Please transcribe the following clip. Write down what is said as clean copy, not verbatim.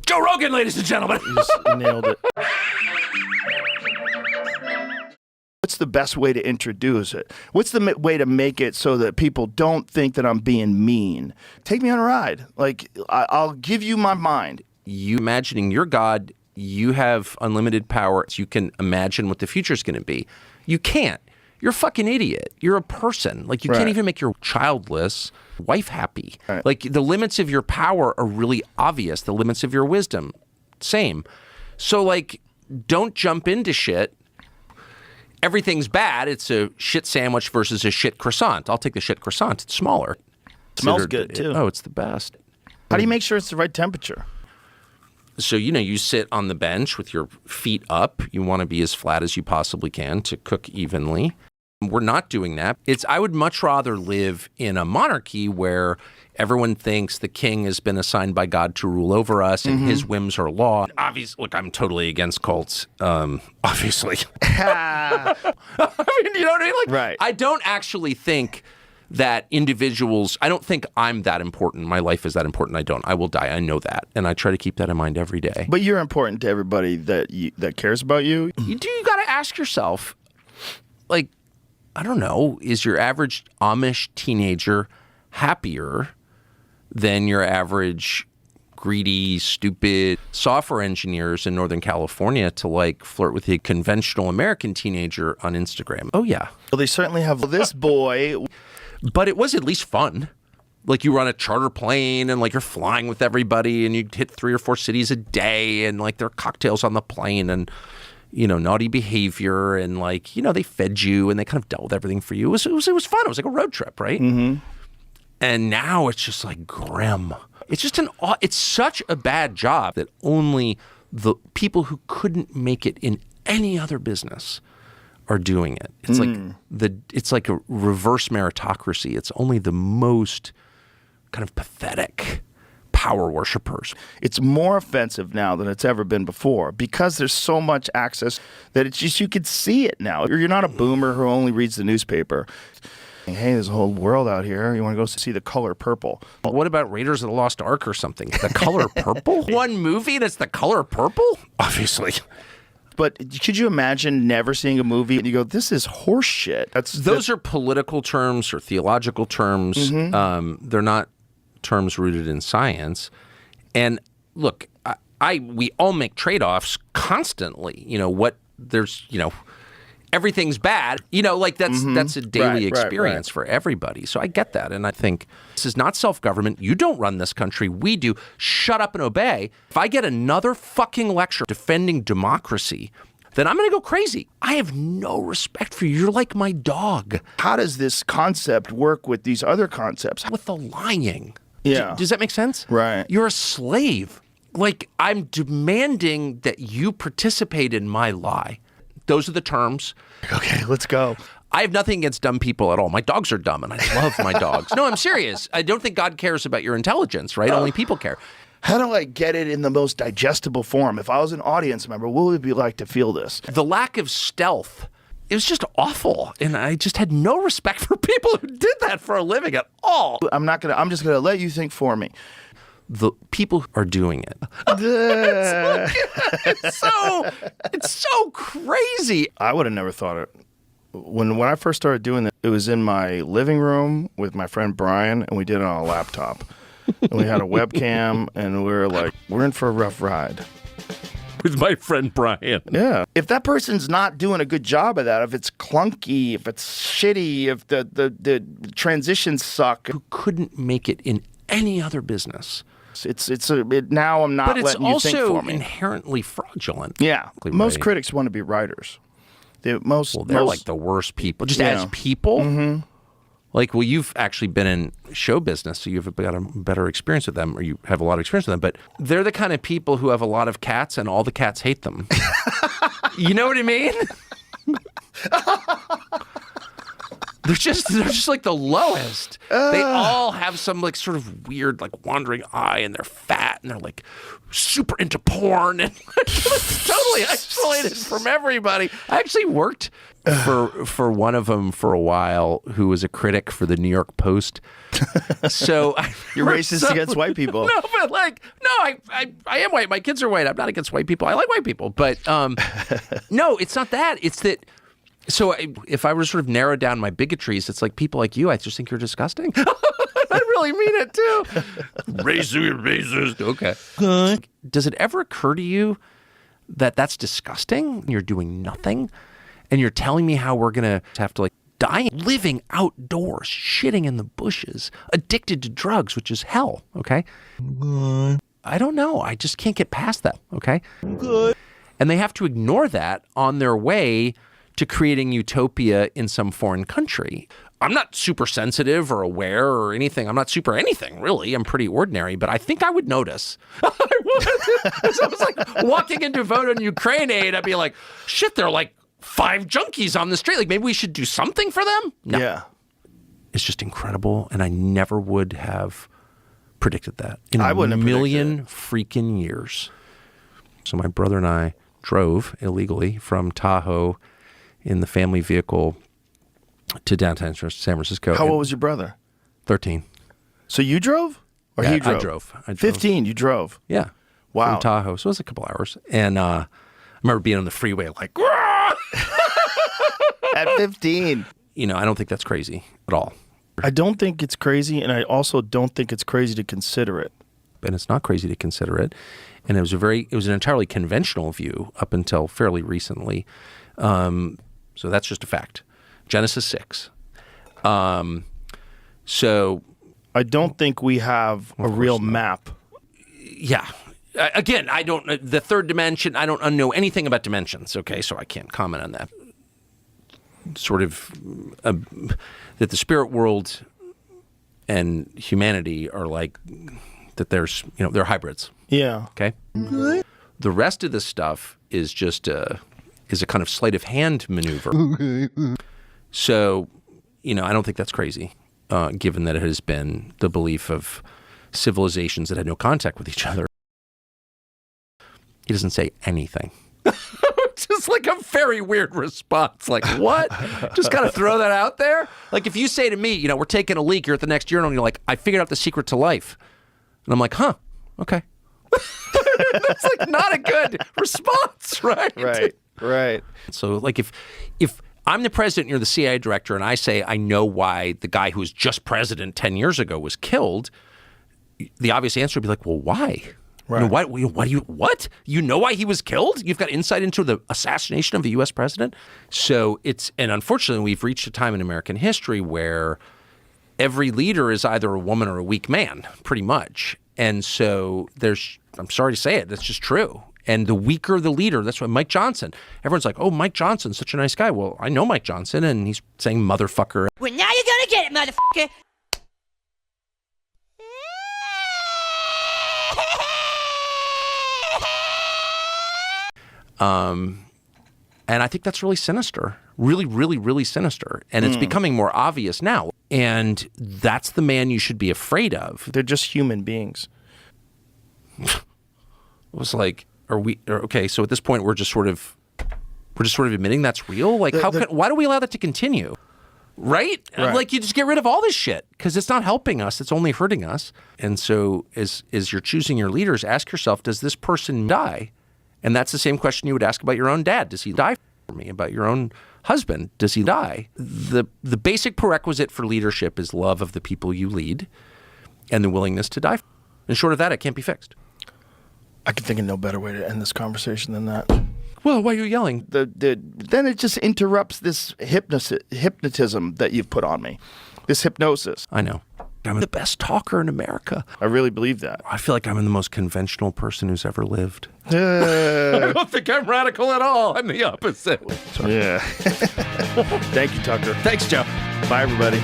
Joe Rogan, ladies and gentlemen. You just nailed it. What's the best way to introduce it? What's the way to make it so that people don't think that I'm being mean? Take me on a ride. Like, I'll give you my mind. You imagining you're God, you have unlimited power. You can imagine what the future is going to be. You can't. You're a fucking idiot. You're a person. Like, you can't even make your childless wife happy. Right. Like, the limits of your power are really obvious. The limits of your wisdom, same. So, like, don't jump into shit. Everything's bad. It's a shit sandwich versus a shit croissant. I'll take the shit croissant. It's smaller. Smells good, too. Oh, it's the best. How do you make sure it's the right temperature? So, you know, you sit on the bench with your feet up. You want to be as flat as you possibly can to cook evenly. We're not doing that. I would much rather live in a monarchy where everyone thinks the king has been assigned by God to rule over us and his whims are law. Obviously, look, I'm totally against cults, obviously. I mean, you know what I mean? Like, right. I don't actually think that individuals, I don't think I'm that important. My life is that important. I don't. I will die. I know that. And I try to keep that in mind every day. But you're important to everybody that cares about you. You got to ask yourself, like, I don't know, is your average Amish teenager happier than your average greedy, stupid software engineers in Northern California to like flirt with a conventional American teenager on Instagram? Oh, yeah. Well, they certainly have this boy. But it was at least fun. Like, you were on a charter plane and like you're flying with everybody and you hit 3 or 4 cities a day and like there are cocktails on the plane and, you know, naughty behavior and like, you know, they fed you and they kind of dealt with everything for you. It was fun. It was like a road trip, right? Mm-hmm. And now it's just like grim. It's just it's such a bad job that only the people who couldn't make it in any other business are doing it. It's it's like a reverse meritocracy. It's only the most kind of pathetic power worshipers. It's more offensive now than it's ever been before because there's so much access that it's just, you could see it now. You're not a boomer who only reads the newspaper. Hey, there's a whole world out here. You want to go see The Color Purple? What about Raiders of the Lost Ark or something? The Color Purple? One movie that's The Color Purple? Obviously. But could you imagine never seeing a movie and you go, this is horse shit? Those are political terms or theological terms. They're not terms rooted in science. And look, we all make trade-offs constantly. You know, everything's bad. You know, like that's a daily experience for everybody. So I get that. And I think this is not self-government. You don't run this country. We do. Shut up and obey. If I get another fucking lecture defending democracy, then I'm going to go crazy. I have no respect for you. You're like my dog. How does this concept work with these other concepts? With the lying. Yeah. Does that make sense? Right. You're a slave. Like, I'm demanding that you participate in my lie. Those are the terms. Okay, let's go. I have nothing against dumb people at all. My dogs are dumb, and I love my dogs. No, I'm serious. I don't think God cares about your intelligence, right? Only people care. How do I get it in the most digestible form? If I was an audience member, what would it be like to feel this? The lack of stealth, it was just awful. And I just had no respect for people who did that for a living at all. I'm just going to let you think for me. The people who are doing it. It's so crazy. I would have never thought it. When I first started doing it was in my living room with my friend Brian, and we did it on a laptop. And we had a webcam, and we were like, we're in for a rough ride. With my friend Brian. Yeah. If that person's not doing a good job of that, if it's clunky, if it's shitty, if the transitions suck. Who couldn't make it in any other business. Now I'm not letting you think for me. But it's also inherently fraudulent. Yeah. Most critics want to be writers. They're like the worst people. Just as people. Mm-hmm. Like, well, you've actually been in show business, so you've got a better experience with them, or you have a lot of experience with them. But they're the kind of people who have a lot of cats, and all the cats hate them. You know what I mean? They're just like the lowest. They all have some like sort of weird like wandering eye, and they're fat, and they're like super into porn and totally isolated from everybody. I actually worked for one of them for a while, who was a critic for the New York Post. So you're racist against white people. No, but I am white. My kids are white. I'm not against white people. I like white people, but no, it's not that. It's that. So if I were to sort of narrow down my bigotries, it's like people like you, I just think you're disgusting. I really mean it too. Racist. Okay. Good. Does it ever occur to you that that's disgusting? You're doing nothing, and you're telling me how we're gonna have to like die living outdoors, shitting in the bushes, addicted to drugs, which is hell. Okay. Good. I don't know. I just can't get past that. Okay. Good. And they have to ignore that on their way to creating utopia in some foreign country. I'm not super sensitive or aware or anything. I'm not super anything, really. I'm pretty ordinary, but I think I would notice. I would. So I was like walking into Vote on Ukraine aid, I'd be like, shit, there are like 5 junkies on the street. Like, maybe we should do something for them? No. Yeah. It's just incredible, and I never would have predicted that in I wouldn't a have million freaking years. So my brother and I drove illegally from Tahoe in the family vehicle to downtown San Francisco. How old was your brother? 13. So you drove? Or he drove? I drove. 15, you drove? Yeah. Wow. From Tahoe. So it was a couple hours. And I remember being on the freeway like, at 15. You know, I don't think that's crazy at all. I don't think it's crazy, and I also don't think it's crazy to consider it. And it's not crazy to consider it. And it was an entirely conventional view up until fairly recently. So that's just a fact. Genesis 6. So I don't think we have a real map. Yeah. Again, I don't, the third dimension, I don't know anything about dimensions, okay? So I can't comment on that. Sort of, that the spirit world and humanity are like, that there's, they're hybrids. Yeah. Okay? The rest of this stuff is just is a kind of sleight of hand maneuver. So, I don't think that's crazy, given that it has been the belief of civilizations that had no contact with each other. He doesn't say anything. Just like a very weird response. Like, what? Just got to throw that out there? Like, if you say to me, we're taking a leak, you're at the next urinal, and you're like, I figured out the secret to life. And I'm like, huh, okay. That's like not a good response, right? Right. So like if I'm the president and you're the CIA director and I say I know why the guy who was just president 10 years ago was killed, the obvious answer would be like, well, why? Right. What? You know why he was killed? You've got insight into the assassination of the U.S. president? So and unfortunately, we've reached a time in American history where every leader is either a woman or a weak man, pretty much. And so I'm sorry to say it, that's just true. And the weaker the leader, that's why Mike Johnson, everyone's like, oh, Mike Johnson's such a nice guy. Well, I know Mike Johnson, and he's saying motherfucker. Well, now you're going to get it, motherfucker. And I think that's really sinister, really, really, really sinister. And it's becoming more obvious now. And that's the man you should be afraid of. They're just human beings. It was like, okay, so at this point we're just sort of admitting that's real? Like, why do we allow that to continue? Right? Like, you just get rid of all this shit because it's not helping us. It's only hurting us. And so as you're choosing your leaders, ask yourself, does this person die? And that's the same question you would ask about your own dad. Does he die for me? About your own husband, does he die? The basic prerequisite for leadership is love of the people you lead and the willingness to die. And short of that, it can't be fixed. I can think of no better way to end this conversation than that. Well, why are you yelling? Then it just interrupts this hypnotism that you've put on me. This hypnosis. I know. I'm the best talker in America. I really believe that. I feel like I'm the most conventional person who's ever lived. I don't think I'm radical at all. I'm the opposite. Yeah. Thank you, Tucker. Thanks, Joe. Bye, everybody.